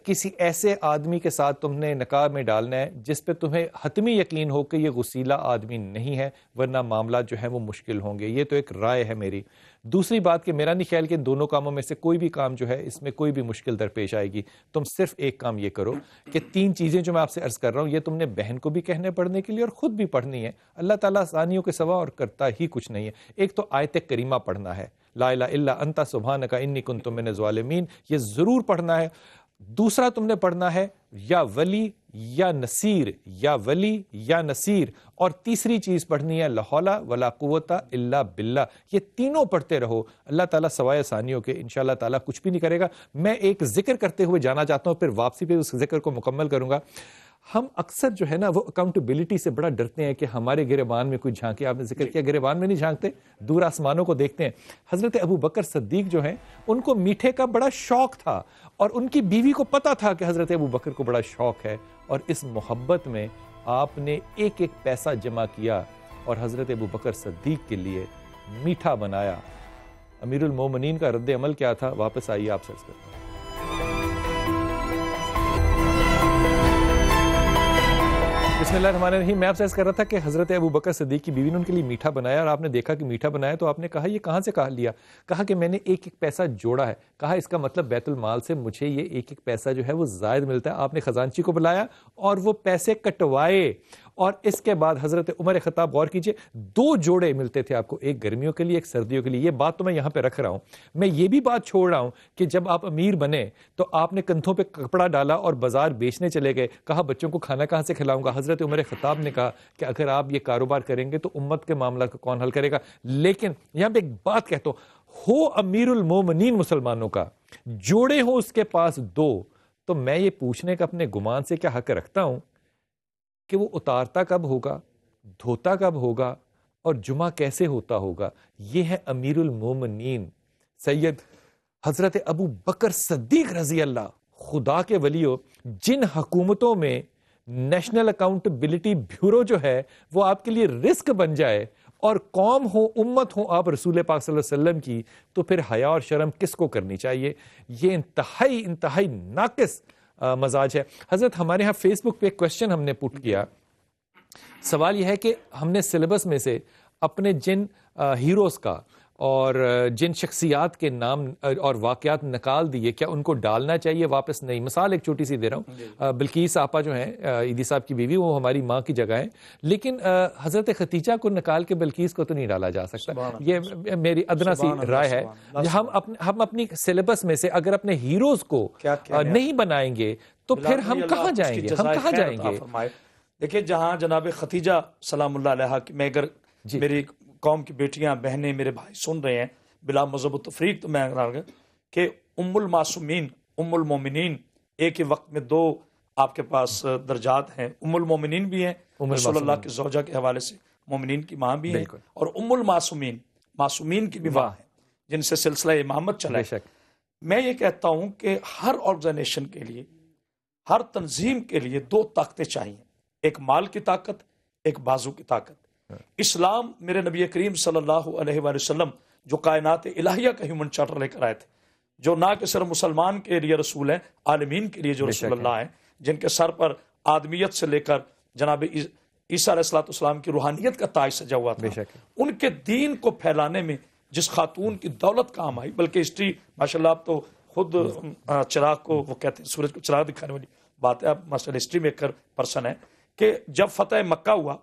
کسی ایسے آدمی کے ساتھ تم نے نکاح میں ڈالنا ہے جس پہ تمہیں حتمی یقین ہو کہ یہ غسیلہ آدمی نہیں ہے، ورنہ معاملات جو ہیں وہ مشکل ہوں گے. یہ تو ایک رائے ہے میری. دوسری بات کہ میرا نہیں خیال کہ ان دونوں کاموں میں سے کوئی بھی کام جو ہے اس میں کوئی بھی مشکل درپیش آئے گی. تم صرف ایک کام یہ کرو کہ 3 چیزیں جو میں آپ سے عرض کر رہا ہوں یہ تم نے بہن کو بھی کہنے پڑھنے کے لیے اور خود بھی پڑھنی ہے. اللہ تعالیٰ آسانیوں کے سوا اور کرتا ہی کچھ نہیں ہے. ایک تو آیت کریمہ پڑھنا ہے، لا الہ الا انت سبحانک انی کنت من الظالمین، یہ ضرور پڑھنا ہے۔ دوسرا تم نے پڑھنا ہے یا ولی یا نصیر، یا ولی یا نصیر، اور تیسری چیز پڑھنی ہے لا حول ولا قوت الا باللہ۔ یہ تینوں پڑھتے رہو، اللہ تعالیٰ سوائے آسانیوں کے انشاءاللہ تعالیٰ کچھ بھی نہیں کرے گا۔ میں ایک ذکر کرتے ہوئے جانا چاہتا ہوں، پھر واپسی پہ اس ذکر کو مکمل کروں گا۔ ہم اکثر جو ہے نا وہ اکاؤنٹیبلٹی سے بڑا ڈرتے ہیں کہ ہمارے گریبان میں کوئی جھانکے، آپ نے ذکر کیا گریبان میں نہیں جھانکتے، دور آسمانوں کو دیکھتے ہیں۔ حضرت ابو بکر صدیق جو ہیں ان کو میٹھے کا بڑا شوق تھا، اور ان کی بیوی کو پتا تھا کہ حضرت ابو بکر کو بڑا شوق ہے، اور اس محبت میں آپ نے ایک ایک پیسہ جمع کیا اور حضرت ابو بکر صدیق کے لیے میٹھا بنایا۔ امیر المومنین کا رد عمل کیا تھا؟ واپس آئیے آپ سے عرض کرتا ہوں۔ بسم اللہ الرحمن الرحیم۔ میں آپ سے عرض کر رہا تھا کہ حضرت ابو بکر صدیق کی بیوی نے ان کے لیے میٹھا بنایا، اور آپ نے دیکھا کہ میٹھا بنایا تو آپ نے کہا یہ کہاں سے کہا لیا؟ کہا کہ میں نے ایک ایک پیسہ جوڑا ہے۔ کہا اس کا مطلب بیت المال سے مجھے یہ ایک ایک پیسہ جو ہے وہ زائد ملتا ہے۔ آپ نے خزانچی کو بلایا اور وہ پیسے کٹوائے، اور اس کے بعد حضرت عمر خطاب، غور کیجئے، 2 جوڑے ملتے تھے آپ کو، ایک گرمیوں کے لیے ایک سردیوں کے لیے۔ یہ بات تو میں یہاں پہ رکھ رہا ہوں، میں یہ بھی بات چھوڑ رہا ہوں کہ جب آپ امیر بنے تو آپ نے کندھوں پہ کپڑا ڈالا اور بازار بیچنے چلے گئے، کہا بچوں کو کھانا کہاں سے کھلاؤں گا؟ حضرت عمر خطاب نے کہا کہ اگر آپ یہ کاروبار کریں گے تو امت کے معاملات کو کون حل کرے گا؟ لیکن یہاں پہ ایک بات کہتا ہوں، ہو امیر المومنین مسلمانوں کا، جوڑے ہوں اس کے پاس 2، تو میں یہ پوچھنے کا اپنے گمان سے کیا حق رکھتا ہوں کہ وہ اتارتا کب ہوگا، دھوتا کب ہوگا، اور جمعہ کیسے ہوتا ہوگا؟ یہ ہے امیر المومنین سید حضرت ابو بکر صدیق رضی اللہ۔ خدا کے ولیو، جن حکومتوں میں نیشنل اکاؤنٹیبلٹی بیورو جو ہے وہ آپ کے لیے رسک بن جائے، اور قوم ہو، امت ہو آپ رسول پاک صلی اللہ علیہ وسلم کی، تو پھر حیا اور شرم کس کو کرنی چاہیے؟ یہ انتہائی ناقص مزاج ہے۔ حضرت ہمارے ہاں فیس بک پہ ایک کوشچن ہم نے پٹ کیا، سوال یہ ہے کہ ہم نے سلیبس میں سے اپنے جن ہیروز کا اور جن شخصیات کے نام اور واقعات نکال دیے، کیا ان کو ڈالنا چاہیے واپس؟ نہیں۔ مثال ایک چھوٹی سی دے رہا ہوں، بلقیس آپا جو ہیں عیدی صاحب کی بیوی، وہ ہماری ماں کی جگہ ہیں، لیکن حضرت ختیجہ کو نکال کے بلقیس کو تو نہیں ڈالا جا سکتا۔ یہ میری ادنا سی رائے ہے۔ ہم اپنی سلیبس میں سے اگر اپنے ہیروز کو نہیں بنائیں گے تو پھر ہم کہاں جائیں گے؟ ہم کہاں جائیں گے؟ دیکھیں، جہاں جناب ختیجہ سلام اللہ علیہ کی، میں اگر میری قوم کی بیٹیاں، بہنیں، میرے بھائی سن رہے ہیں بلا مذہب و تفریق، تو میں کہ ام المعصومین، ام المومنین، ایک ہی وقت میں 2 آپ کے پاس درجات ہیں۔ ام المومنین بھی ہیں رسول اللہ کی زوجہ کے حوالے سے، مومنین کی ماں بھی ہیں، اور ام المعصومین، معصومین کی بھی ماں ہیں جن سے سلسلہ امامت چلا ہے۔ میں یہ کہتا ہوں کہ ہر آرگنائزیشن کے لیے، ہر تنظیم کے لیے 2 طاقتیں چاہیے، ایک مال کی طاقت، ایک بازو کی طاقت۔ اسلام، میرے نبی کریم صلی اللہ علیہ وآلہ وسلم جو کائنات الہیہ کا ہیومن چارٹر لے کر آئے تھے، جو نہ کہ صرف مسلمان کے لیے رسول ہیں، عالمین کے لیے جو رسول اللہ ہیں، جن کے سر پر آدمیت سے لے کر جناب عیسیٰ علیہ السلام کی روحانیت کا تاج سجا ہوا تھا، ان کے دین کو پھیلانے میں جس خاتون کی دولت کام آئی، بلکہ ہسٹری ماشاءاللہ آپ تو خود چراغ کو، وہ کہتے ہیں سورج کو چراغ دکھانے والی بات ہے، آپ ماشاءاللہ ہسٹری میکر پرسن ہے، کہ جب فتح مکہ ہوا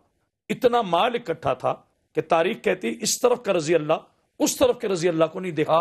اتنا مال اکٹھا تھا کہ تاریخ کہتی اس طرف کا رضی اللہ اس طرف کے رضی اللہ کو نہیں دیکھا،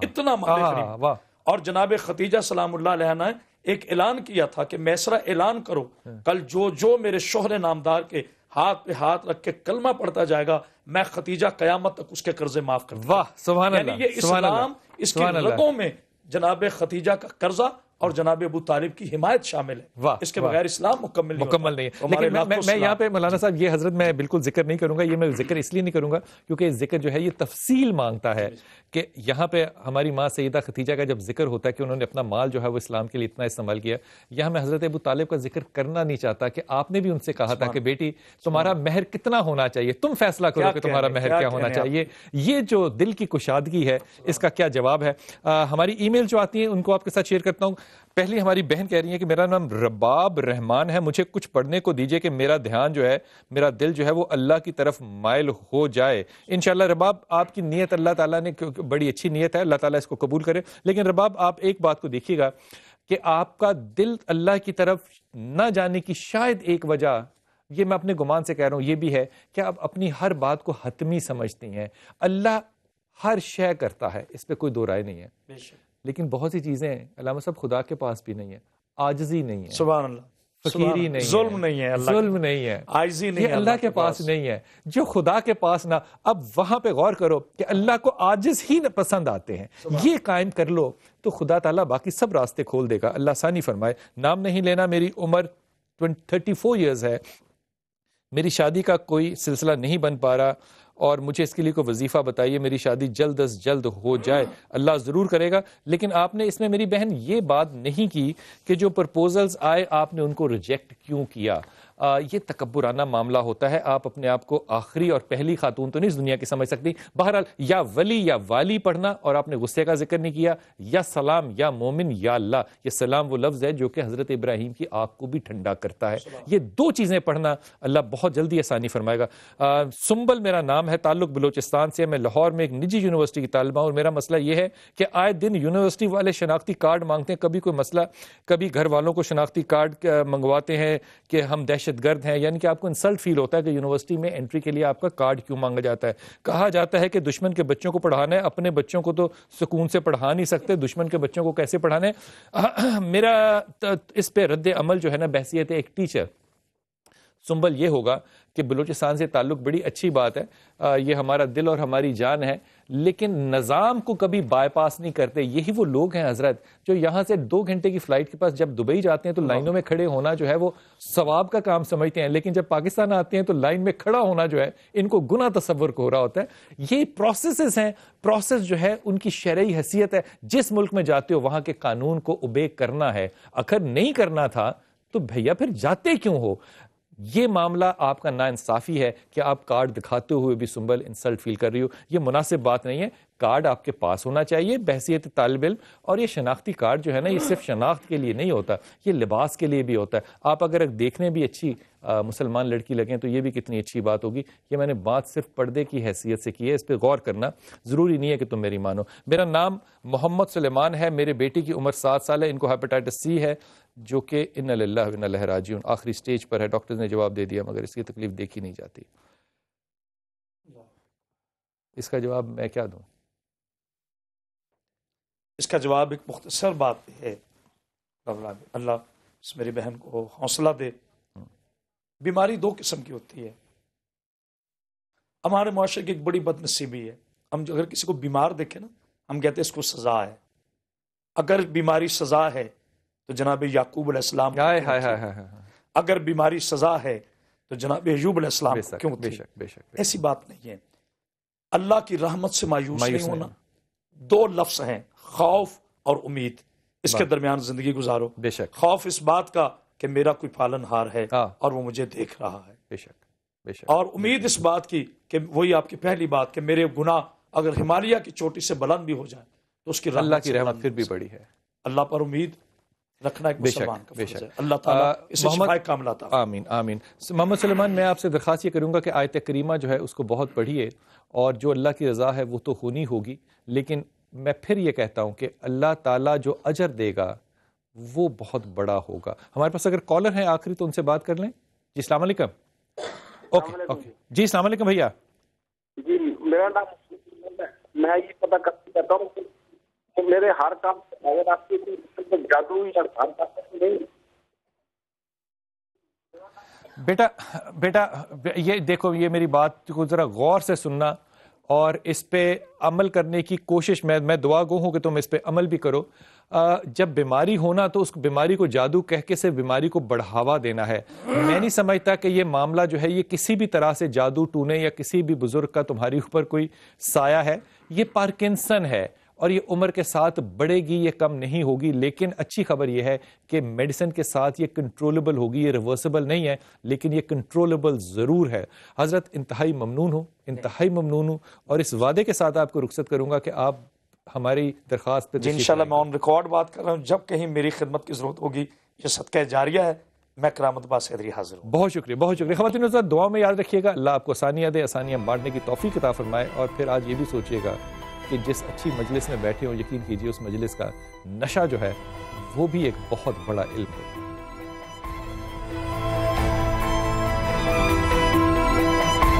اتنا مال غنیمت۔ اور جناب ختیجہ سلام اللہ علیہ نے ایک اعلان کیا تھا کہ میسرہ اعلان کرو، کل جو میرے شوہر نامدار کے ہاتھ پہ ہاتھ رکھ کے کلمہ پڑھتا جائے گا، میں ختیجہ قیامت تک اس کے قرضے معاف کر دوں گا۔ واہ سبحان اللہ۔ یعنی یہ اسلام، اس کی رگوں میں جناب ختیجہ کا قرضہ اور جناب ابو طالب کی حمایت شامل ہے، اس کے بغیر اسلام مکمل نہیں ہے۔ لیکن میں یہاں پہ مولانا صاحب یہ حضرت میں بالکل ذکر نہیں کروں گا، یہ میں ذکر اس لیے نہیں کروں گا کیونکہ ذکر جو ہے یہ تفصیل مانگتا ہے، کہ یہاں پہ ہماری ماں سیدہ ختیجہ کا جب ذکر ہوتا ہے کہ انہوں نے اپنا مال جو ہے وہ اسلام کے لیے اتنا استعمال کیا، یہاں میں حضرت ابو طالب کا ذکر کرنا نہیں چاہتا کہ آپ نے بھی ان سے کہا تھا کہ بیٹی تمہارا مہر کتنا ہونا چاہیے، تم فیصلہ کرو کہ تمہارا مہر کیا ہونا چاہیے۔ یہ جو دل کی کشادگی ہے، اس کا کیا جواب ہے؟ ہماری ای میل جو آتی ہیں ان کو آپ کے ساتھ شیئر کرتا ہوں۔ پہلی ہماری بہن کہہ رہی ہے کہ میرا نام رباب رحمان ہے، مجھے کچھ پڑھنے کو دیجئے کہ میرا دھیان جو ہے، میرا دل جو ہے وہ اللہ کی طرف مائل ہو جائے۔ انشاءاللہ رباب، آپ کی نیت اللہ تعالیٰ نے بڑی اچھی نیت ہے، اللہ تعالیٰ اس کو قبول کرے، لیکن رباب آپ ایک بات کو دیکھیے گا کہ آپ کا دل اللہ کی طرف نہ جانے کی شاید ایک وجہ، یہ میں اپنے گمان سے کہہ رہا ہوں، یہ بھی ہے کہ آپ اپنی ہر بات کو حتمی سمجھتی ہیں۔ اللہ ہر شے کرتا ہے، اس پہ کوئی دو رائے نہیں ہے، لیکن بہت سی چیزیں علامہ صاحب خدا کے پاس بھی نہیں ہے، عاجزی نہیں ہے، سبحان اللہ، فقیری نہیں ہے، ظلم نہیں ہے، ظلم نہیں ہے، عاجزی نہیں ہے، یہ اللہ کے پاس نہیں ہے جو خدا کے پاس نہ. اب وہاں پہ غور کرو کہ اللہ کو عاجز ہی پسند آتے ہیں، یہ قائم کر لو تو خدا تعالیٰ باقی سب راستے کھول دے گا. اللہ آسانی فرمائے. نام نہیں لینا، میری عمر 34 ایئرز ہے، میری شادی کا کوئی سلسلہ نہیں بن پا رہا اور مجھے اس کے لیے کوئی وظیفہ بتائیے، میری شادی جلد از جلد ہو جائے. اللہ ضرور کرے گا، لیکن آپ نے اس میں میری بہن یہ بات نہیں کی کہ جو پرپوزلز آئے آپ نے ان کو ریجیکٹ کیوں کیا. یہ تکبرانہ معاملہ ہوتا ہے. آپ اپنے آپ کو آخری اور پہلی خاتون تو نہیں اس دنیا کی سمجھ سکتی. بہرحال یا ولی یا والی پڑھنا، اور آپ نے غصے کا ذکر نہیں کیا، یا سلام یا مومن یا اللہ. یہ سلام وہ لفظ ہے جو کہ حضرت ابراہیم کی آگ کو بھی ٹھنڈا کرتا ہے. یہ دو چیزیں پڑھنا اللہ بہت جلدی آسانی فرمائے گا. سنبل میرا نام ہے، تعلق بلوچستان سے. میں لاہور میں ایک نجی یونیورسٹی کی طالبہ ہوں اور میرا مسئلہ یہ ہے کہ آئے دن یونیورسٹی والے شناختی کارڈ مانگتے ہیں. کبھی کوئی مسئلہ، کبھی گھر والوں کو شناختی کارڈ منگواتے ہیں کہ ہم دہشت گرد ہیں، یعنی کہ آپ کو انسلٹ فیل ہوتا ہے کہ یونیورسٹی میں انٹری کے لیے آپ کا کارڈ کیوں مانگا جاتا ہے. کہا جاتا ہے کہ دشمن کے بچوں کو پڑھانا ہے، اپنے بچوں کو تو سکون سے پڑھا نہیں سکتے، دشمن کے بچوں کو کیسے پڑھانا ہے. میرا اس پہ رد عمل جو ہے نا بحیثیت ایک ٹیچر سنبل یہ ہوگا کہ بلوچستان سے تعلق بڑی اچھی بات ہے، یہ ہمارا دل اور ہماری جان ہے، لیکن نظام کو کبھی بائی پاس نہیں کرتے. یہی وہ لوگ ہیں حضرت جو یہاں سے 2 گھنٹے کی فلائٹ کے پاس جب دبئی جاتے ہیں تو لائنوں میں کھڑے ہونا جو ہے وہ ثواب کا کام سمجھتے ہیں، لیکن جب پاکستان آتے ہیں تو لائن میں کھڑا ہونا جو ہے ان کو گناہ تصور کو ہو رہا ہوتا ہے. یہ پروسیسز ہیں، پروسیس جو ہے ان کی شرعی حیثیت ہے. جس ملک میں جاتے ہو وہاں کے قانون کو اوبے کرنا ہے. اگر نہیں کرنا تھا تو بھیا پھر جاتے کیوں ہو؟ یہ معاملہ آپ کا ناانصافی ہے کہ آپ کارڈ دکھاتے ہوئے بھی سنبل انسلٹ فیل کر رہی ہو. یہ مناسب بات نہیں ہے. کارڈ آپ کے پاس ہونا چاہیے بحیثیت طالب علم، اور یہ شناختی کارڈ جو ہے نا یہ صرف شناخت کے لیے نہیں ہوتا، یہ لباس کے لیے بھی ہوتا ہے. آپ اگر دیکھنے بھی اچھی مسلمان لڑکی لگیں تو یہ بھی کتنی اچھی بات ہوگی. یہ میں نے بات صرف پردے کی حیثیت سے کی ہے، اس پہ غور کرنا ضروری نہیں ہے کہ تم میری مانو. میرا نام محمد سلیمان ہے، میرے بیٹی کی عمر 7 سال ہے، ان کو ہیپیٹائٹس سی ہے جو کہ انا للہ و انا الیہ راجعون آخری سٹیج پر ہے. ڈاکٹرز نے جواب دے دیا مگر اس کی تکلیف دیکھی نہیں جاتی. اس کا جواب میں کیا دوں؟ اس کا جواب ایک مختصر بات ہے، اللہ اس میری بہن کو حوصلہ دے. بیماری 2 قسم کی ہوتی ہے. ہمارے معاشرے کی ایک بڑی بد نصیبی ہے، ہم اگر کسی کو بیمار دیکھیں نا ہم کہتے ہیں اس کو سزا ہے. اگر بیماری سزا ہے تو جناب یعقوب علیہ السلام، اگر بیماری سزا ہے تو جناب ایوب علیہ السلام کیوں تھی؟ ایسی بات نہیں ہے. اللہ کی رحمت سے مایوس نہیں ہونا. 2 لفظ ہیں، خوف اور امید. اس کے درمیان زندگی گزارو. بے شک. خوف اس بات کا کہ میرا کوئی پالن ہار ہے اور وہ مجھے دیکھ رہا ہے. بے شک بے شک. اور امید اس بات کی کہ وہی آپ کی پہلی بات کہ میرے گناہ اگر ہمالیہ کی چوٹی سے بلند بھی ہو جائے تو اس کی اللہ کی رحمت پھر بھی بڑی ہے. اللہ پر امید رکھنا ایک مسلمان کا فرض ہے. اللہ تعالیٰ اسے شفاء کاملہ عطا فرمائے. آمین آمین. محمد سلیمان، میں آپ سے درخواست یہ کروں گا کہ آیت کریمہ جو ہے اس کو بہت پڑھیے، اور جو اللہ کی رضا ہے وہ تو ہونی ہوگی، لیکن میں پھر یہ کہتا ہوں کہ اللہ تعالیٰ جو اجر دے گا وہ بہت بڑا ہوگا. ہمارے پاس اگر کالر ہیں آخری تو ان سے بات کر لیں. جی السلام علیکم. اوکے جی السلام علیکم بھیا. جی میرا نام، میں یہ پتہ کرنا چاہتا ہوں کہ میرے ہر کام اگر آپ کی جادو یا نہیں. بیٹا یہ دیکھو، یہ میری بات کو ذرا غور سے سننا اور اس پہ عمل کرنے کی کوشش. میں دعا گو ہوں کہ تم اس پہ عمل بھی کرو. جب بیماری ہونا تو اس بیماری کو جادو کہہ کے صرف بیماری کو بڑھاوا دینا ہے. میں نہیں سمجھتا کہ یہ معاملہ جو ہے یہ کسی بھی طرح سے جادو ٹونے یا کسی بھی بزرگ کا تمہاری اوپر کوئی سایہ ہے. یہ پارکنسن ہے اور یہ عمر کے ساتھ بڑھے گی، یہ کم نہیں ہوگی. لیکن اچھی خبر یہ ہے کہ میڈیسن کے ساتھ یہ کنٹرولبل ہوگی. یہ ریورسبل نہیں ہے لیکن یہ کنٹرولبل ضرور ہے. حضرت انتہائی ممنون ہوں اور اس وعدے کے ساتھ آپ کو رخصت کروں گا کہ آپ ہماری درخواست پہ جی انشاءاللہ میں آن ریکارڈ بات کر رہا ہوں. جب کہیں میری خدمت کی ضرورت ہوگی، یہ صدقہ جاریہ ہے، میں کرامت باز حیدری حاضر ہوں. بہت شکریہ بہت شکریہ. خواتین حضرات دعا میں یاد رکھیے گا اللہ آپ کو آسانیاں دے، آسانیاں بانٹنے کی توفیق عطا فرمائے. اور پھر آج یہ بھی سوچیے گا کہ جس اچھی مجلس میں بیٹھے ہوں، یقین کیجیے اس مجلس کا نشہ جو ہے وہ بھی ایک بہت بڑا علم ہے.